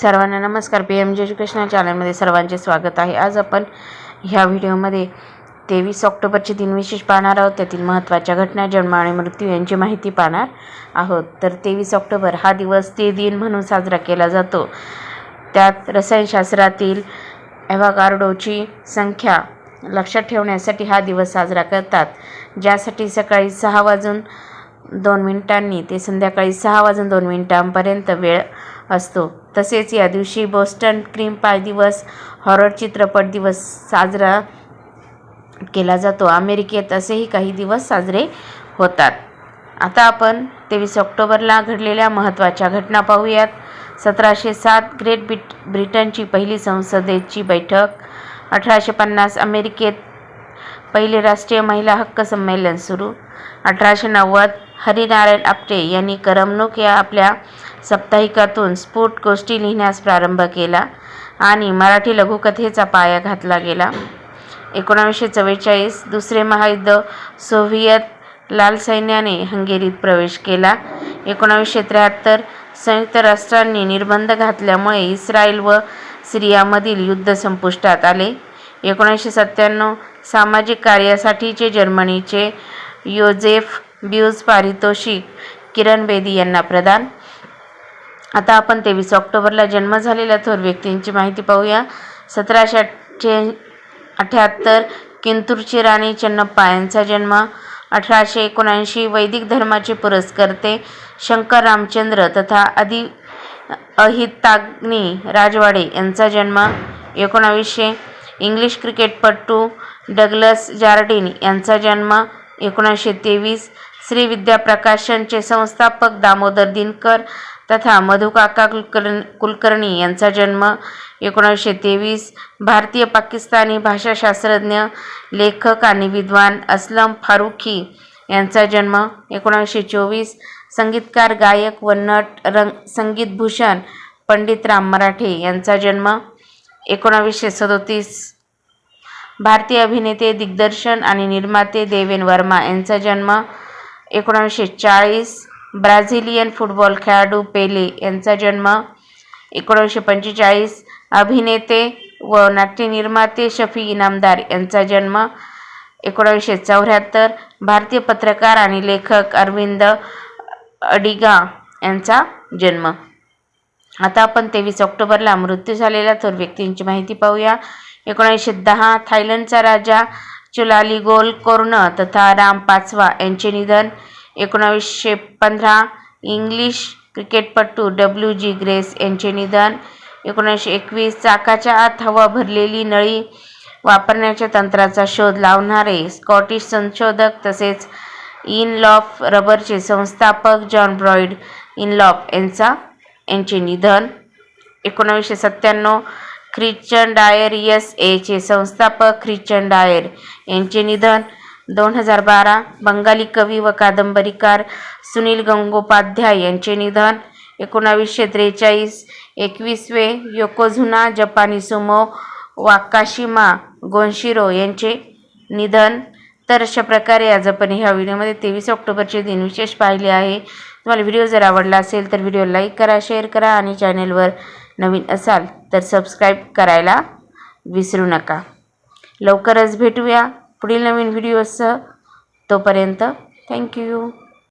सर्वांना नमस्कार. PMG educational चॅनलमध्ये सर्वांचे स्वागत आहे. आज आपण ह्या व्हिडिओमध्ये 23 ऑक्टोबरचे दिनविशेष पाहणार आहोत. त्यातील महत्त्वाच्या घटना, जन्म आणि मृत्यू यांची माहिती पाहणार आहोत. तर 23 ऑक्टोबर हा दिवस ते दिन म्हणून साजरा केला जातो. त्यात रसायनशास्त्रातील ॲव्होगाड्रोची संख्या लक्षात ठेवण्यासाठी हा दिवस साजरा करतात, ज्यासाठी सकाळी 6:02 ते संध्याकाळी 6:02 वेळ असतो. तसेच या दिवशी बोस्टन क्रीम पाय दिवस, हॉरर चित्रपट दिवस साजरा केला जातो. अमेरिकेत असेही काही दिवस साजरे होतात. आता आपण 23 ऑक्टोबरला घडलेल्या महत्त्वाच्या घटना पाहूयात. 1707 ग्रेट ब्रिटनची पहिली संसदेची बैठक. 1850 अमेरिकेत पहिले राष्ट्रीय महिला हक्क संमेलन सुरू. 1890 हरिनारायण आपटे यांनी करमणूक या आपल्या साप्ताहिकातून स्फुट गोष्टी लिहिण्यास प्रारंभ केला आणि मराठी लघुकथेचा पाया घातला गेला. 1944 दुसरे महायुद्ध. सोव्हिएत लाल सैन्याने हंगेरीत प्रवेश केला. 1973 संयुक्त राष्ट्रांनी निर्बंध घातल्यामुळे इस्रायल व सिरियामधील युद्ध संपुष्टात आले. 1997 सामाजिक कार्यासाठीचे जर्मनीचे योझेफ ब्यूज पारितोषिक किरण बेदी यांना प्रदान. आता आपण 23 ऑक्टोबरला जन्म झालेल्या थोर व्यक्तींची माहिती पाहूया. 1778 किंतूरची राणी चन्नप्पा यांचा जन्म. 1879 वैदिक धर्माचे पुरस्कर्ते शंकर रामचंद्र तथा अहिताग्नी राजवाडे यांचा जन्म. 1900 इंग्लिश क्रिकेटपटू डग्लस जार्डिन यांचा जन्म. 1923 श्री विद्या प्रकाशनचे संस्थापक दामोदर दिनकर तथा मधुकाका कुलकर्णी यांचा जन्म. 1923 भारतीय पाकिस्तानी भाषाशास्त्रज्ञ, लेखक आणि विद्वान असलम फारुखी यांचा जन्म. 1924 संगीतकार, गायक व नट संगीतभूषण पंडितराव मराठे यांचा जन्म. 1937 भारतीय अभिनेते, दिग्दर्शक आणि निर्माते देवेन वर्मा यांचा जन्म. 1940 ब्राझिलियन फुटबॉल खेळाडू पेले यांचा जन्म. 1945 अभिनेते व नाट्यनिर्माते शफी इनामदार यांचा जन्म. 1974 भारतीय पत्रकार आणि लेखक अरविंद अडिगा यांचा जन्म. आता आपण 23 ऑक्टोबरला मृत्यू झालेल्या थोर व्यक्तींची माहिती पाहूया. 1910 थायलंडचा राजा चुलालिगोल कोर्न तथा राम पाचवा यांचे निधन. 1915 इंग्लिश क्रिकेटपटू WG ग्रेस यांचे निधन. 1921 चाकाच्या आत हवा भरलेली नळी वापरण्याच्या तंत्राचा शोध लावणारे स्कॉटिश संशोधक तसेच इनलॉफ रबरचे संस्थापक जॉन ब्रॉइड इनलॉफ यांचे निधन. 1997 ख्रिश्चन डायर USA चे संस्थापक ख्रिश्चन डायर यांचे निधन. 2012 बंगाली कवी व कादंबरीकार सुनील गंगोपाध्याय यांचे निधन. 1943 21वे योकोझुना जपानी सुमो वाकाशिमा गोन्शिरो यांचे निधन. तर अशा प्रकारे आज आपण ह्या व्हिडिओमध्ये 23 ऑक्टोबरचे दिनविशेष पाहिले आहे. तुम्हाला व्हिडिओ जर आवडला असेल तर व्हिडिओ लाईक करा, शेअर करा आणि चॅनलवर नवीन असाल तर सबस्क्राईब करायला विसरू नका. लवकरच भेटूया पुढील नवीन व्हिडिओसह. तोपर्यंत थँक्यू.